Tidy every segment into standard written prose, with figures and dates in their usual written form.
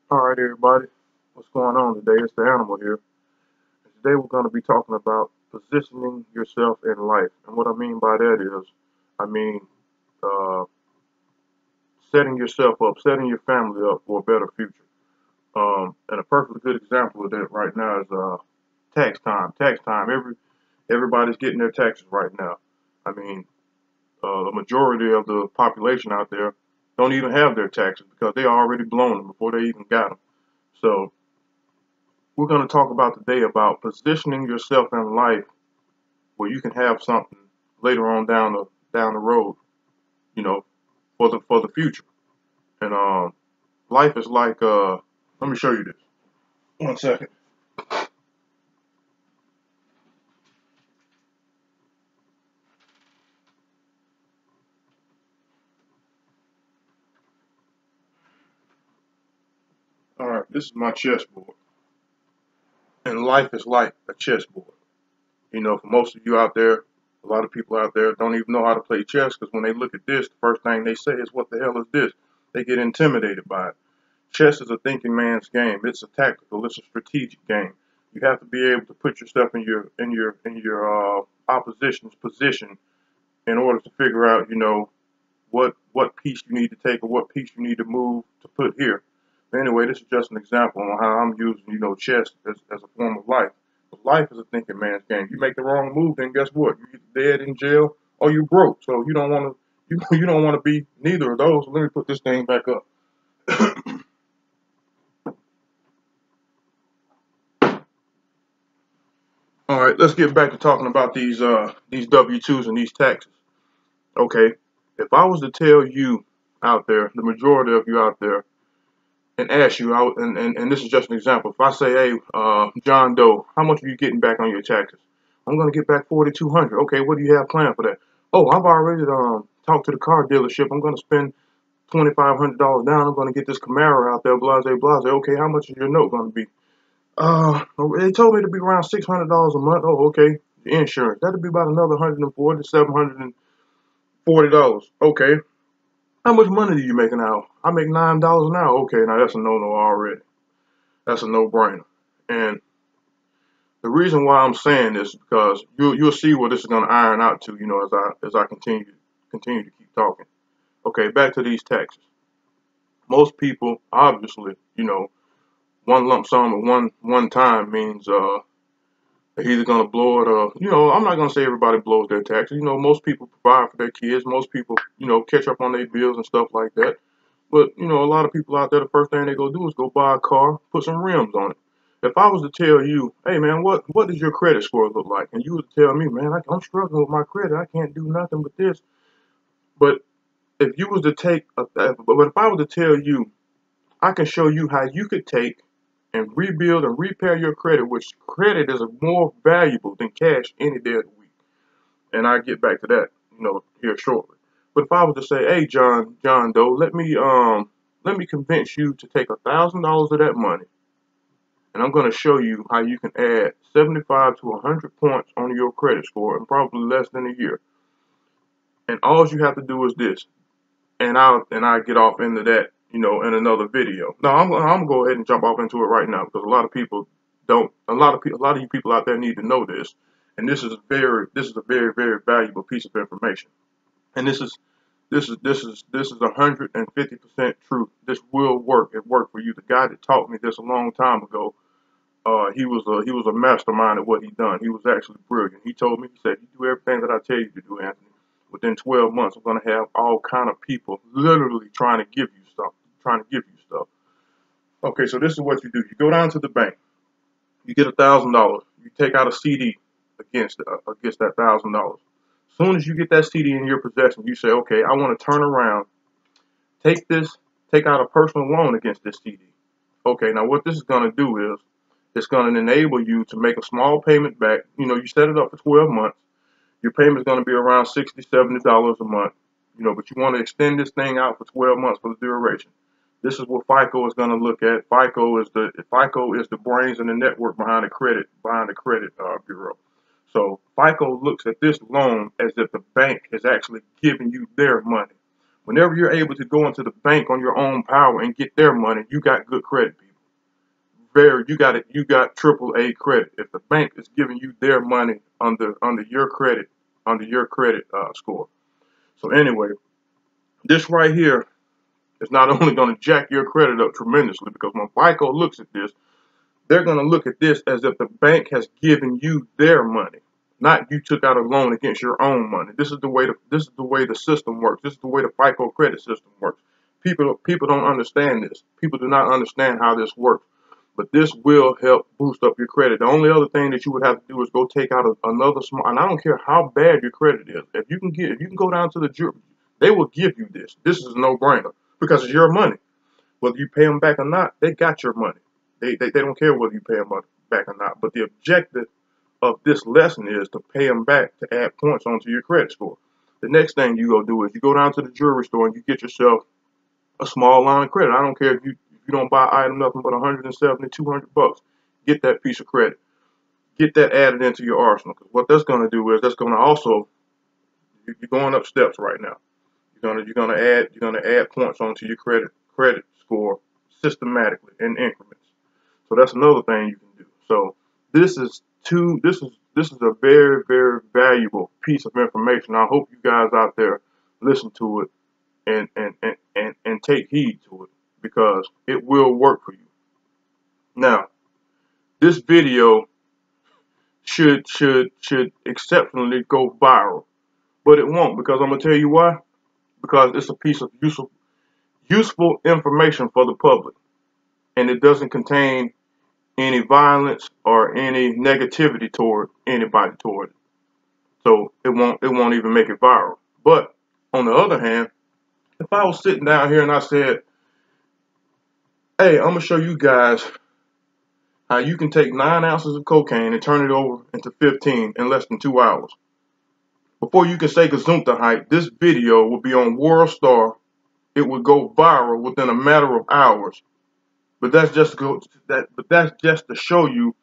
All right, everybody. What's going on today? It's the animal here. And today we're going to be talking about positioning yourself in life. And what I mean by that is, I mean uh, setting yourself up, setting your family up for a better future. And a perfectly good example of that right now is tax time. Tax time. Everybody's getting their taxes right now. I mean, the majority of the population out there don't even have their taxes because they already blown them before they even got them. So we're going to talk about today about positioning yourself in life where you can have something later on down the road, you know, for the future. And life is like let me show you this. One second. All right, this is my chessboard, and life is like a chessboard. For most of you out there, a lot of people out there don't even know how to play chess because when they look at this, the first thing they say is, "What the hell is this?" They get intimidated by it. Chess is a thinking man's game. It's a tactical. It's a strategic game. You have to be able to put yourself in your opposition's position in order to figure out, what piece you need to take or what piece you need to move to put here. But anyway, this is just an example on how I'm using, chess as a form of life. But life is a thinking man's game. You make the wrong move, then guess what? You're either dead in jail or you broke. So you don't want to you don't want to be neither of those. Let me put this thing back up. All right, let's get back to talking about these W-2s and these taxes. Okay, if I was to tell you out there, the majority of you out there, and ask you, and this is just an example. If I say, hey, John Doe, how much are you getting back on your taxes? I'm gonna get back 4,200. Okay, what do you have planned for that? Oh, I've already talked to the car dealership. I'm gonna spend $2,500 down. I'm gonna get this Camaro out there. Blase, blase. Okay, how much is your note gonna be? They told me to be around $600 a month. Oh, okay. The insurance that'd be about another 140 to $740. Okay. How much money do you make an hour? I make $9 an hour. Okay, now that's a no-no already. That's a no-brainer. And the reason why I'm saying this is because you'll see where this is going to iron out to. As I continue to keep talking. Okay, back to these taxes. Most people, obviously, one lump sum at one time means they're either going to blow it or I'm not going to say everybody blows their taxes. Most people provide for their kids. Most people catch up on their bills and stuff like that. But a lot of people out there, the first thing they go do is go buy a car, put some rims on it. If I was to tell you, hey man, what does your credit score look like? And you would tell me, man, I'm struggling with my credit. I can't do nothing but this. But if you was to take, but if I was to tell you, I can show you how you could take and rebuild and repair your credit, which credit is more valuable than cash any day of the week. And I get back to that, here shortly. But if I was to say, hey, John Doe, let me convince you to take $1,000 of that money, and I'm going to show you how you can add 75 to 100 points on your credit score in probably less than a year. And all you have to do is this, and I get off into that, in another video. No, I'm gonna go ahead and jump off into it right now because a lot of people don't. A lot of you people out there need to know this, and this is a very very valuable piece of information. And this is 150% truth. This will work. It worked for you. The guy that taught me this a long time ago, he was a mastermind at what he done. He was actually brilliant. He told me, he said, "You do everything that I tell you to do, Anthony. Within 12 months, I'm gonna have all kind of people literally trying to give you stuff, trying to give you stuff." Okay, so this is what you do. You go down to the bank. You get $1,000. You take out a CD against that $1,000. As soon as you get that CD in your possession, you say, "Okay, I want to turn around, take this, take out a personal loan against this CD." Okay, now what this is going to do is it's going to enable you to make a small payment back. You set it up for 12 months. Your payment is going to be around $60, $70 a month. But you want to extend this thing out for 12 months for the duration. This is what FICO is going to look at. FICO is the brains and the network behind the credit bureau. So FICO looks at this loan as if the bank is actually giving you their money. Whenever you're able to go into the bank on your own power and get their money, you got good credit, people. You got it. You got AAA credit. If the bank is giving you their money under your credit score. So anyway, this right here is not only going to jack your credit up tremendously, because when FICO looks at this, they're going to look at this as if the bank has given you their money, not you took out a loan against your own money. This is the way the system works. This is the way the FICO credit system works. People don't understand this. People do not understand how this works. But this will help boost up your credit. The only other thing that you would have to do is go take out another small. And I don't care how bad your credit is. If you can go down to the jury, they will give you this. This is a no-brainer because it's your money. Whether you pay them back or not, they got your money. They don't care whether you pay them back or not. But the objective of this lesson is to pay them back to add points onto your credit score. The next thing you go do is you go down to the jewelry store and you get yourself a small line of credit. I don't care if you don't buy item nothing but 170, 200 bucks. Get that piece of credit. Get that added into your arsenal. Because what that's going to do is that's going to also, you're going up steps right now. You're gonna add points onto your credit score systematically in increments. So that's another thing you can do. So this is a very, very valuable piece of information. I hope you guys out there listen to it and take heed to it, because it will work for you. Now, this video should exceptionally go viral, but it won't, because I'm gonna tell you why. Because it's a piece of useful information for the public, and it doesn't contain any violence or any negativity toward anybody toward it. So it won't even make it viral. But on the other hand, if I was sitting down here and I said, hey, I'm gonna show you guys how you can take 9 ounces of cocaine and turn it over into 15 in less than 2 hours. Before you can say Gazoonta hype, this video will be on World Star. It would go viral within a matter of hours. But that's just to show you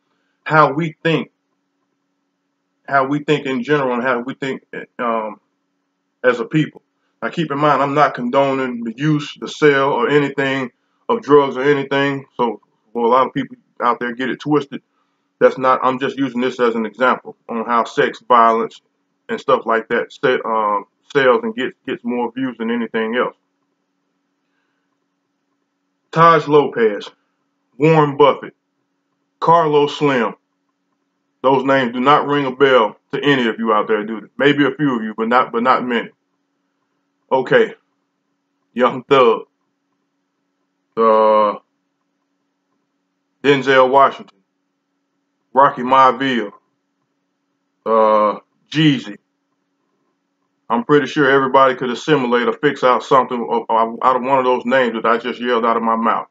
how we think in general, and how we think as a people. Now, keep in mind, I'm not condoning the use, the sale, or anything of drugs or anything. So, well, a lot of people out there get it twisted. That's not. I'm just using this as an example on how sex, violence, and stuff like that sells and gets more views than anything else. Taj Lopez, Warren Buffett, Carlos Slim. Those names do not ring a bell to any of you out there, do they? Maybe a few of you, but not many. Okay, Young Thug, Denzel Washington, Rocky Maivia, Jeezy. I'm pretty sure everybody could assimilate or fix out something out of one of those names that I just yelled out of my mouth.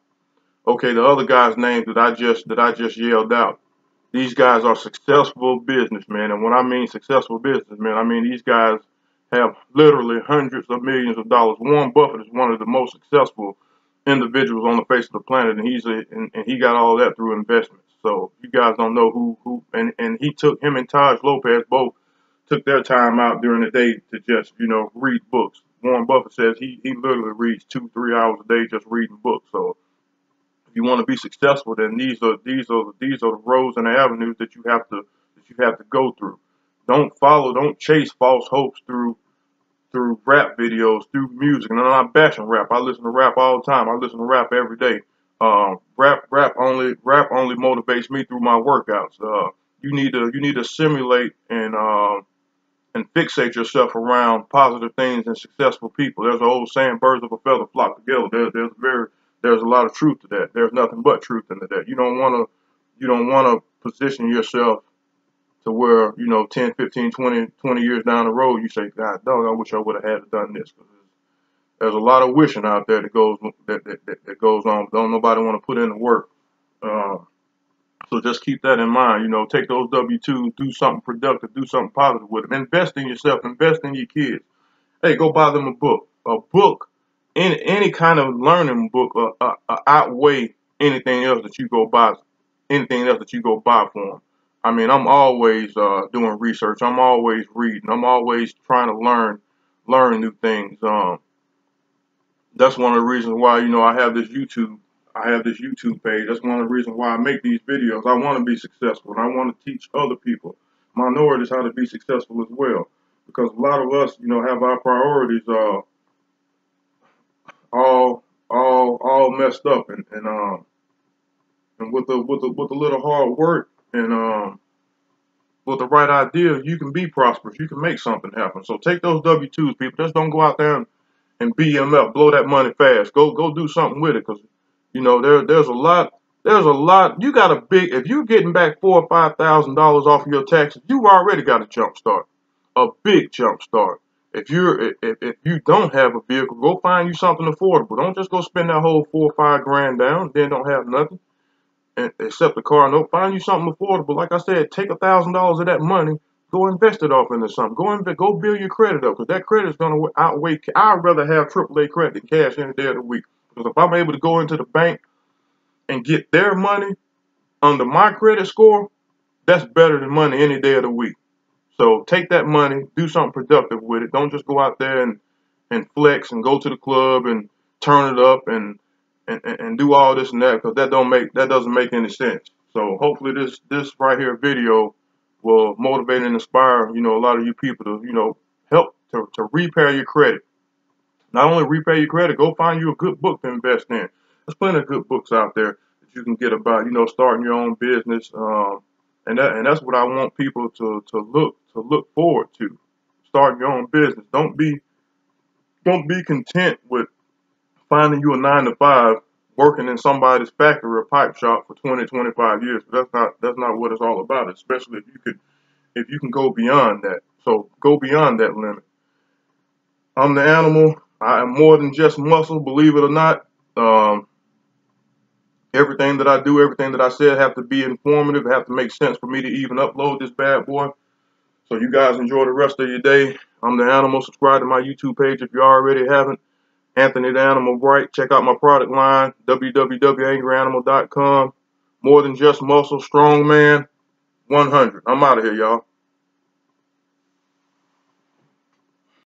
Okay, the other guy's name that I just yelled out. These guys are successful businessmen, and when I mean successful businessmen, I mean these guys have literally hundreds of millions of dollars. Warren Buffett is one of the most successful individuals on the face of the planet, and he got all that through investments. So you guys don't know who and he took him and Taj Lopez both took their time out during the day to just read books. Warren Buffett says he literally reads 2-3 hours a day just reading books. So if you want to be successful, then these are the roads and the avenues that you have to go through. Don't chase false hopes through rap videos, through music. And I'm not bashing rap. I listen to rap all the time. I listen to rap every day. Rap only motivates me through my workouts. You need to simulate and fixate yourself around positive things and successful people. There's an old saying, birds of a feather flock together. There's a lot of truth to that. There's nothing but truth into that. You don't want to position yourself to where, 10, 15, 20 years down the road, you say, God, dog, I wish I would have had done this. There's a lot of wishing out there that goes on. Don't nobody want to put in the work. So just keep that in mind. Take those W-2s, do something productive, do something positive with them. Invest in yourself, invest in your kids. Hey, go buy them a book. A book, any kind of learning book outweigh anything else that you go buy for them. I mean, I'm always doing research. I'm always reading. I'm always trying to learn new things. That's one of the reasons why, you know, I have this YouTube page. That's one of the reasons why I make these videos. I want to be successful, and I want to teach other people, minorities, how to be successful as well. Because a lot of us, you know, have our priorities all messed up, and with a little hard work and with the right idea, you can be prosperous. You can make something happen. So take those W-2s, people. Just don't go out there and BM up, blow that money fast. Go do something with it, because you know there's a lot. There's a lot. You got a big. If you're getting back $4,000 or $5,000 off of your taxes, you already got a jump start, a big jump start. If you don't have a vehicle, go find you something affordable. Don't just go spend that whole 4 or 5 grand down, then don't have nothing except the car note. Find you something affordable. Like I said, take $1,000 of that money, go invest it off into something. Go build your credit up, because that credit is going to outweigh. I'd rather have AAA credit than cash any day of the week. Because if I'm able to go into the bank and get their money under my credit score, that's better than money any day of the week. So take that money, do something productive with it. Don't just go out there and flex and go to the club and turn it up and do all this and that, because that doesn't make any sense. So hopefully this right here video will motivate and inspire, you know, a lot of you people to, you know, help to repair your credit. Not only repair your credit, go find you a good book to invest in. There's plenty of good books out there that you can get about, you know, starting your own business. And that's what I want people to look forward to. Starting your own business. Don't be content with finding you a 9 to 5 working in somebody's factory or pipe shop for 20-25 years. That's not what it's all about, especially if you can go beyond that. So go beyond that limit. I'm the animal. I am more than just muscle, believe it or not. Everything that I do, everything that I said have to be informative, have to make sense for me to even upload this bad boy. So you guys enjoy the rest of your day. I'm the animal. Subscribe to my YouTube page if you already haven't. Anthony the Animal Bright. Check out my product line, www.angryanimal.com. More than just muscle, strong man, 100. I'm out of here, y'all.